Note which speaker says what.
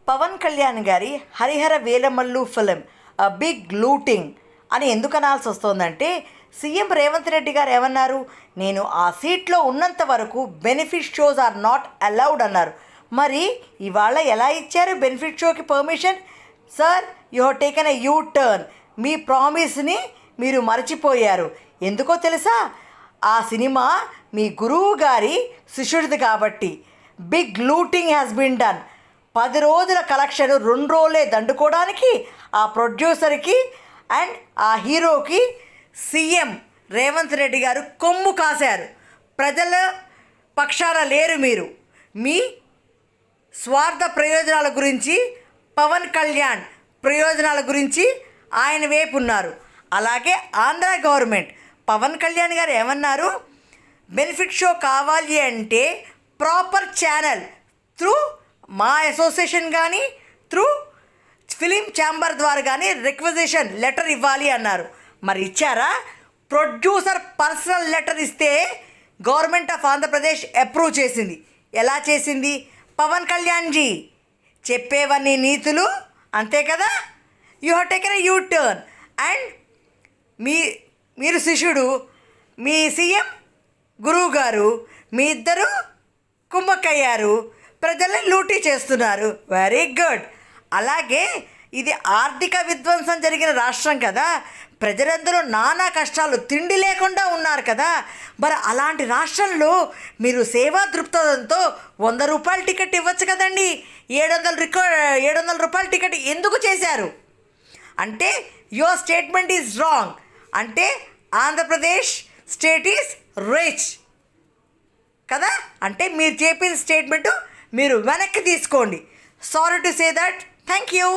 Speaker 1: పవన్ కళ్యాణ్ గారి Harihara Veeramallu film big looting అని ఎందుకు అనాల్సి వస్తుందంటే సీఎం రేవంత్ రెడ్డి గారు ఏమన్నారు, నేను ఆ సీట్లో ఉన్నంత వరకు benefit shows are not allowed అన్నారు. మరి ఇవాళ ఎలా ఇచ్చారు బెనిఫిట్ షోకి permission? Sir, you have taken a U turn. మీ ప్రామిస్ని మీరు మర్చిపోయారు. ఎందుకో తెలుసా? ఆ సినిమా మీ గురువు గారి శిష్యుడిది కాబట్టి. Big looting has been done. 10 రోజుల కలెక్షన్ 2 రోజులే దండుకోవడానికి ఆ ప్రొడ్యూసర్కి అండ్ ఆ హీరోకి సీఎం రేవంత్ రెడ్డి గారు కొమ్ము కాశారు. ప్రజల పక్షాన లేరు మీరు. మీ స్వార్థ ప్రయోజనాల గురించి, పవన్ కళ్యాణ్ ప్రయోజనాల గురించి ఆయన వైపు ఉన్నారు. అలాగే ఆంధ్ర గవర్నమెంట్ పవన్ కళ్యాణ్ గారు ఏమన్నారు, బెనిఫిట్ షో కావాలి అంటే ప్రాపర్ ఛానల్ త్రూ మా అసోసియేషన్ కానీ త్రూ ఫిలిం ఛాంబర్ ద్వారా కానీ రిక్వెజిషన్ లెటర్ ఇవ్వాలి అన్నారు. మరి ఇచ్చారా? ప్రొడ్యూసర్ పర్సనల్ లెటర్ ఇస్తే గవర్నమెంట్ ఆఫ్ ఆంధ్రప్రదేశ్ అప్రూవ్ చేసింది. ఎలా చేసింది? పవన్ కళ్యాణ్జీ చెప్పేవన్నీ నీతులు, అంతే కదా. You have taken a U turn and మీరు శిష్యుడు, మీ సీఎం గురువు గారు, మీ ఇద్దరు కుమ్మక్కయ్యారు, ప్రజల్ని లూటీ చేస్తున్నారు. Very good. అలాగే ఇది ఆర్థిక విధ్వంసం జరిగిన రాష్ట్రం కదా, ప్రజలందరూ నానా కష్టాలు, తిండి లేకుండా ఉన్నారు కదా. మరి అలాంటి రాష్ట్రంలో మీరు సేవా దృక్పథంతో 100 రూపాయల టికెట్ ఇవ్వచ్చు కదండి. 700 రూపాయల టికెట్ ఎందుకు చేశారు అంటే యువర్ స్టేట్మెంట్ ఈజ్ రాంగ్. అంటే ఆంధ్రప్రదేశ్ స్టేట్ ఈజ్ రిచ్ కదా. అంటే మీరు చెప్పిన స్టేట్మెంటు మీరు వెనక్కి తీసుకోండి. Sorry to say that. Thank you.